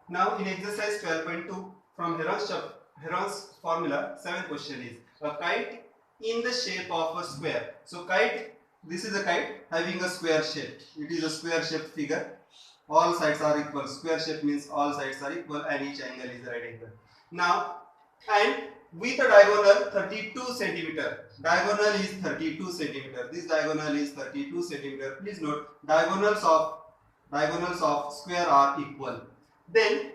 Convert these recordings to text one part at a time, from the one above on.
Now in exercise 12.2 from Heron's formula, 7th question is a kite in the shape of a square. So kite, this is a kite having a square shape. It is a square shaped figure. All sides are equal. Square shape means all sides are equal and each angle is right angle. Now, and with a diagonal 32 centimeter. Diagonal is 32 centimeter. This diagonal is 32 centimeter. Please note diagonals of square are equal. Then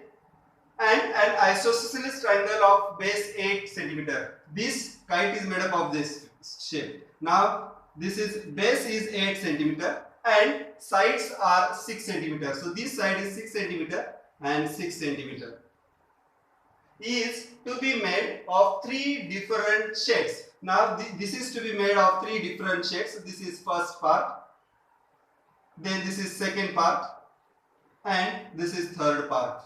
and an isosceles triangle of base 8 centimeter. This kite is made up of this shape. Now this is base is 8 centimeter and sides are 6 centimeter. So this side is 6 centimeter and 6 centimeter is to be made of 3 different shades. Now this is to be made of 3 different shades. So this is first part, then this is second part, and this is third part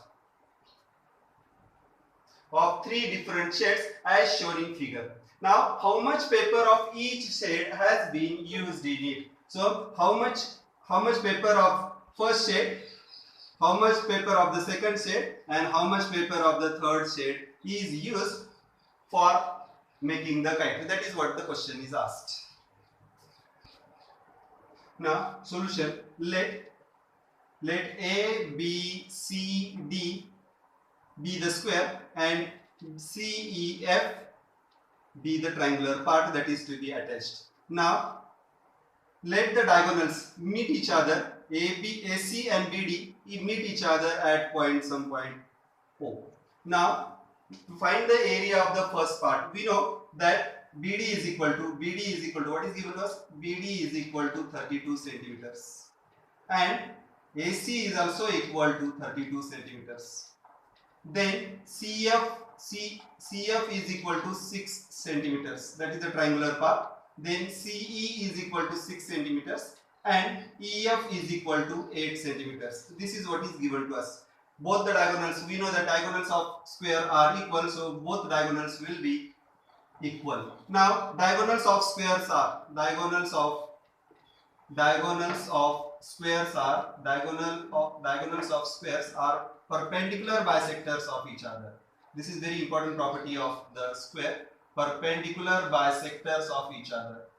of 3 different shades as shown in figure. Now how much paper of each shade has been used in it? So how much paper of first shade, how much paper of the second shade, and how much paper of the third shade is used for making the kite? That is what the question is asked. Now solution, let A, B, C, D be the square and C, E, F be the triangular part that is to be attached. Now let the diagonals meet each other. AC and BD meet each other at some point O. Now to find the area of the first part, we know that BD is equal to what is given to us? BD is equal to 32 centimeters and AC is also equal to 32 centimeters. Then CF is equal to 6 centimeters. That is the triangular part. Then CE is equal to 6 centimeters and EF is equal to 8 centimeters. This is what is given to us. Both the diagonals, we know that diagonals of square are equal, so both diagonals will be equal. Now diagonals of squares are diagonals of squares are perpendicular bisectors of each other. This is very important property of the square. Perpendicular bisectors of each other.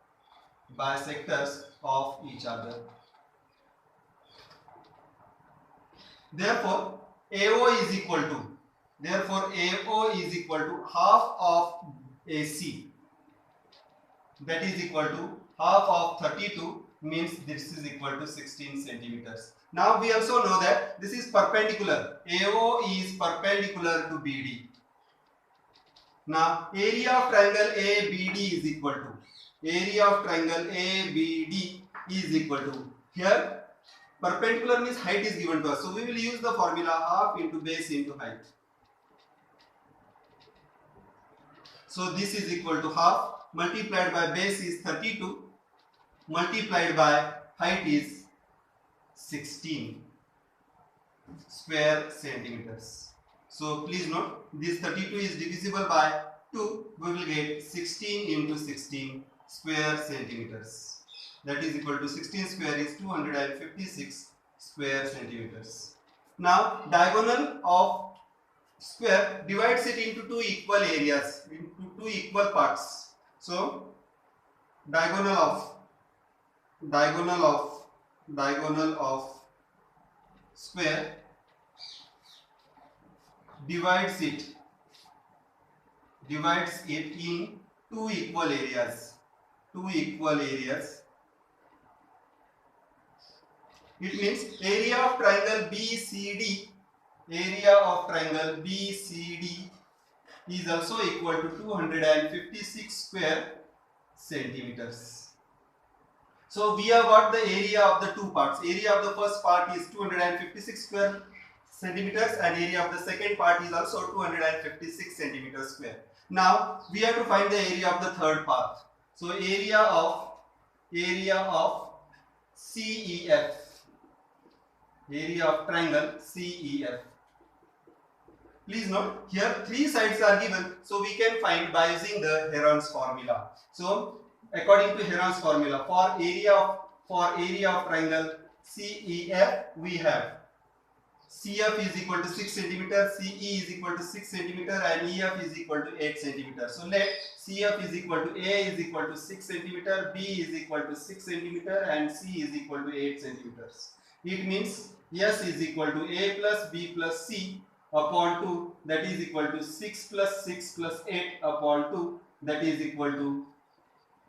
Therefore, AO is equal to half of AC. That is equal to half of 32, means this is equal to 16 centimeters. Now we also know that this is perpendicular. AO is perpendicular to BD. Now area of triangle ABD is equal to here perpendicular means height is given to us. So we will use the formula half into base into height. So this is equal to half multiplied by base is 32 multiplied by height is 16 square centimeters. So please note this 32 is divisible by 2. We will get 16 into 16 square centimeters. That is equal to 16 square is 256 square centimeters. Now diagonal of square divides it into 2 equal areas, into 2 equal parts. So diagonal of square divides it in 2 equal areas. It means area of triangle BCD is also equal to 256 square centimeters. So we have got the area of the two parts. Area of the first part is 256 square centimeters and area of the second part is also 256 centimeters square. Now we have to find the area of the third part. So area of CEF, area of triangle CEF. Please note here 3 sides are given, so we can find by using the Heron's formula. So according to Heron's formula, for area of triangle CEF we have CF is equal to 6 centimeter, CE is equal to 6 centimeter, and EF is equal to 8 centimeter. So let CF is equal to A is equal to 6 centimeter, B is equal to 6 centimeter, and C is equal to 8 centimeters. It means S is equal to A plus B plus C upon 2, that is equal to 6 plus 6 plus 8 upon 2, that is equal to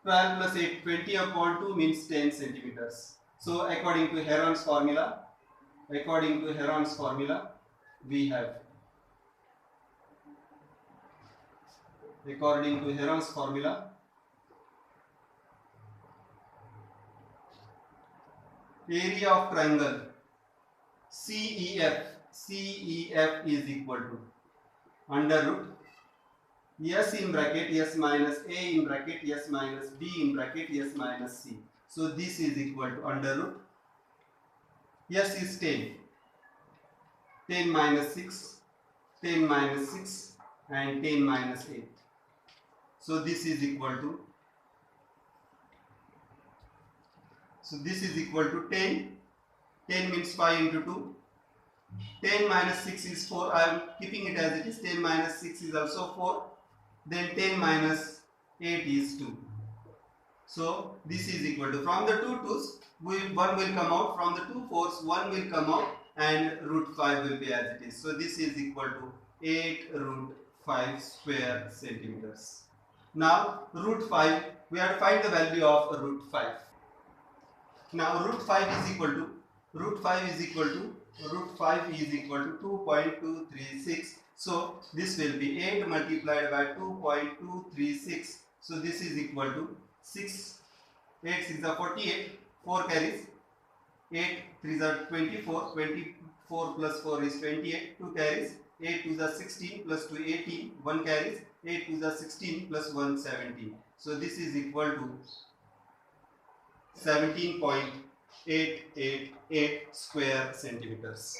12 plus 8, 20 upon 2 means 10 centimeters. So according to Heron's formula, we have, according to Heron's formula, area of triangle CEF is equal to under root S in bracket S minus A in bracket S minus B in bracket S minus C. So this is equal to under root S is 10, 10 minus 6, 10 minus 6 and 10 minus 8. So this is equal to, so this is equal to 10. 10 means 5 into 2. 10 minus 6 is 4. I am keeping it as it is. 10 minus 6 is also 4. Then 10 minus 8 is 2. So this is equal to, from the two 2's, 1 will come out. From the two 4's, 1 will come out, and root 5 will be as it is. So this is equal to 8 root 5 square centimeters. Now root 5, we have to find the value of root 5. Now root 5 is equal to 2.236. So this will be 8 multiplied by 2.236. So this is equal to 6. 8 6 are 48. 4 carries. 8 3 are 24. 24 plus 4 is 28. 2 carries. 8 2 are 16 plus 2 18. 1 carries. 8 2 are 16 plus 1 17. So this is equal to 17.888 square centimeters.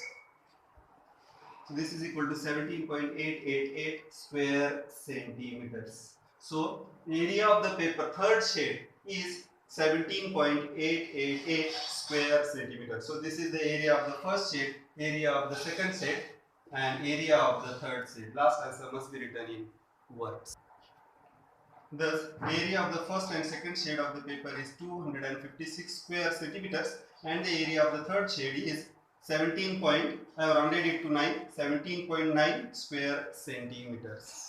So this is equal to 17.888 square centimeters. So area of the paper third shade is 17.888 square centimeters. So this is the area of the first shade, area of the second shade, and area of the third shade. Last answer must be written in words. Thus, area of the first and second shade of the paper is 256 square centimeters, and the area of the third shade is 17. I have rounded it to 9, 17.9 square centimeters.